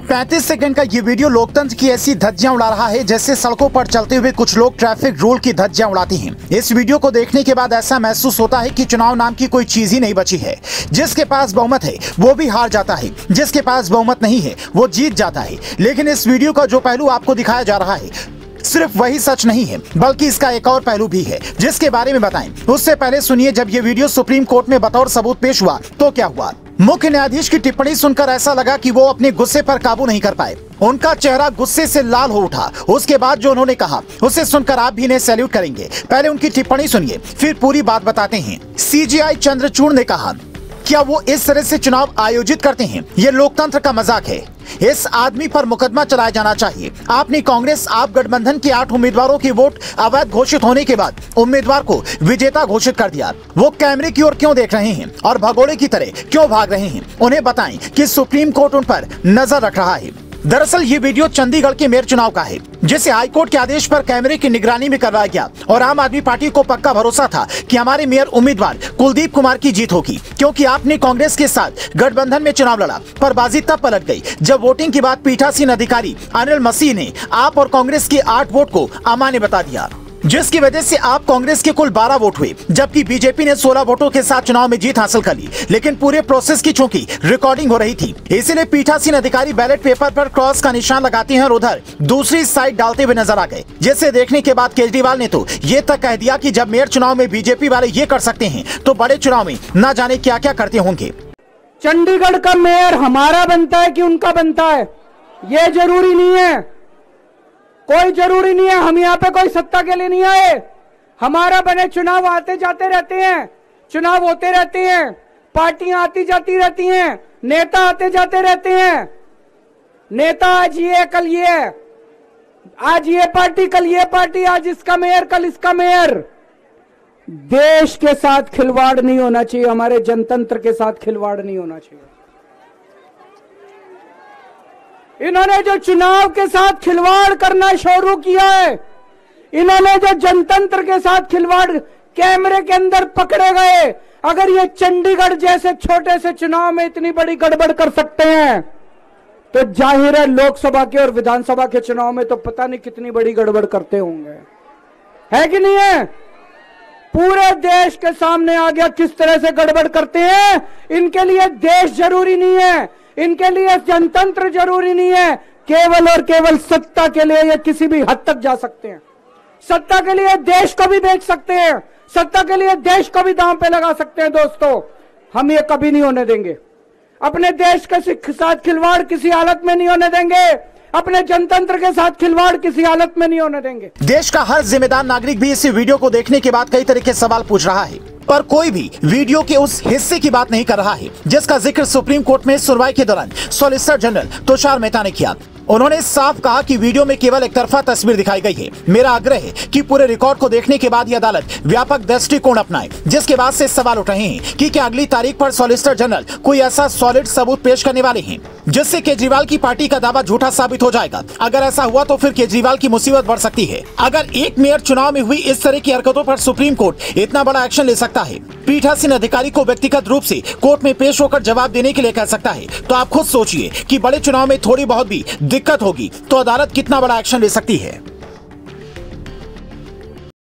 35 second का ये video लोकतंत्र की ऐसी धज्जियां उड़ा रहा है जैसे सड़कों पर चलते हुए कुछ लोग ट्रैफिक रूल की धज्जियां उड़ाते हैं। इस वीडियो को देखने के बाद ऐसा महसूस होता है कि चुनाव नाम की कोई चीज ही नहीं बची है। जिसके पास बहुमत है वो भी हार जाता है, जिसके पास बहुमत नहीं है वो जीत जाता है। लेकिन इस वीडियो का जो पहलू आपको दिखाया जा रहा है सिर्फ वही सच नहीं है, बल्कि इसका एक और पहलू भी है जिसके बारे में बताएं। उससे पहले सुनिए, जब ये वीडियो सुप्रीम कोर्ट में बतौर सबूत पेश हुआ तो क्या हुआ। मुख्य न्यायाधीश की टिप्पणी सुनकर ऐसा लगा कि वो अपने गुस्से पर काबू नहीं कर पाए। उनका चेहरा गुस्से से लाल हो उठा। उसके बाद जो उन्होंने कहा उसे सुनकर आप भी इन्हें सैल्यूट करेंगे। पहले उनकी टिप्पणी सुनिए, फिर पूरी बात बताते हैं। सीजेआई चंद्रचूड़ ने कहा, क्या वो इस तरह से चुनाव आयोजित करते हैं? ये लोकतंत्र का मजाक है। इस आदमी पर मुकदमा चलाया जाना चाहिए। आपने कांग्रेस आप गठबंधन के 8 उम्मीदवारों के वोट अवैध घोषित होने के बाद उम्मीदवार को विजेता घोषित कर दिया। वो कैमरे की ओर क्यों देख रहे हैं और भगोड़े की तरह क्यों भाग रहे हैं? उन्हें बताएं कि सुप्रीम कोर्ट उन पर नजर रख रहा है। दरअसल ये वीडियो चंडीगढ़ के मेयर चुनाव का है, जिसे हाईकोर्ट के आदेश पर कैमरे की निगरानी में करवाया गया। और आम आदमी पार्टी को पक्का भरोसा था कि हमारे मेयर उम्मीदवार कुलदीप कुमार की जीत होगी, क्योंकि आपने कांग्रेस के साथ गठबंधन में चुनाव लड़ा। पर बाजी तब पलट गई जब वोटिंग के बाद पीठासीन अधिकारी अनिल मसीह ने आप और कांग्रेस के 8 वोट को अमान्य बता दिया, जिसकी वजह से आप कांग्रेस के कुल 12 वोट हुए, जबकि बीजेपी ने 16 वोटों के साथ चुनाव में जीत हासिल कर ली। लेकिन पूरे प्रोसेस की चूंकि रिकॉर्डिंग हो रही थी, इसलिए पीठासीन अधिकारी बैलेट पेपर पर क्रॉस का निशान लगाते हैं और उधर दूसरी साइड डालते हुए नजर आ गए। जिसे देखने के बाद केजरीवाल ने तो ये तक कह दिया कि जब मेयर चुनाव में बीजेपी वाले ये कर सकते हैं तो बड़े चुनाव में न जाने क्या क्या करते होंगे। चंडीगढ़ का मेयर हमारा बनता है कि उनका बनता है, ये जरूरी नहीं है। कोई जरूरी नहीं है। हम यहाँ पे कोई सत्ता के लिए नहीं आए। हमारा बने चुनाव आते जाते रहते हैं, चुनाव होते रहते हैं, पार्टियां आती जाती रहती हैं, नेता आते जाते रहते हैं। नेता आज ये कल ये, आज ये पार्टी कल ये पार्टी, आज इसका मेयर कल इसका मेयर। देश के साथ खिलवाड़ नहीं होना चाहिए, हमारे जनतंत्र के साथ खिलवाड़ नहीं होना चाहिए। इन्होंने जो चुनाव के साथ खिलवाड़ करना शुरू किया है, इन्होंने जो जनतंत्र के साथ खिलवाड़ कैमरे के अंदर पकड़े गए, अगर ये चंडीगढ़ जैसे छोटे से चुनाव में इतनी बड़ी गड़बड़ कर सकते हैं तो जाहिर है लोकसभा के और विधानसभा के चुनाव में तो पता नहीं कितनी बड़ी गड़बड़ करते होंगे। है कि नहीं है? पूरे देश के सामने आ गया किस तरह से गड़बड़ करते हैं। इनके लिए देश जरूरी नहीं है, इनके लिए जनतंत्र जरूरी नहीं है। केवल और केवल सत्ता के लिए ये किसी भी हद तक जा सकते हैं। सत्ता के लिए देश को भी बेच सकते हैं, सत्ता के लिए देश को भी दांव पे लगा सकते हैं। दोस्तों, हम ये कभी नहीं होने देंगे। अपने देश के साथ खिलवाड़ किसी हालत में नहीं होने देंगे। अपने जनतंत्र के साथ खिलवाड़ किसी हालत में नहीं होने देंगे। देश का हर जिम्मेदार नागरिक भी इस वीडियो को देखने के बाद कई तरह के सवाल पूछ रहा है, पर कोई भी वीडियो के उस हिस्से की बात नहीं कर रहा है जिसका जिक्र सुप्रीम कोर्ट में सुनवाई के दौरान सॉलिसिटर जनरल तुषार मेहता ने किया। उन्होंने साफ कहा कि वीडियो में केवल एक तरफा तस्वीर दिखाई गई है। मेरा आग्रह है कि पूरे रिकॉर्ड को देखने के बाद ये अदालत व्यापक दृष्टिकोण अपनाए। जिसके बाद से सवाल उठ रहे हैं कि क्या अगली तारीख पर सॉलिसिटर जनरल कोई ऐसा सॉलिड सबूत पेश करने वाले हैं जिससे केजरीवाल की पार्टी का दावा झूठा साबित हो जाएगा। अगर ऐसा हुआ तो फिर केजरीवाल की मुसीबत बढ़ सकती है। अगर एक मेयर चुनाव में हुई इस तरह की हरकतों पर सुप्रीम कोर्ट इतना बड़ा एक्शन ले सकता है, पीठासीन अधिकारी को व्यक्तिगत रूप से कोर्ट में पेश होकर जवाब देने के लिए कह सकता है, तो आप खुद सोचिए कि बड़े चुनाव में थोड़ी बहुत भी दिक्कत होगी तो अदालत कितना बड़ा एक्शन ले सकती है।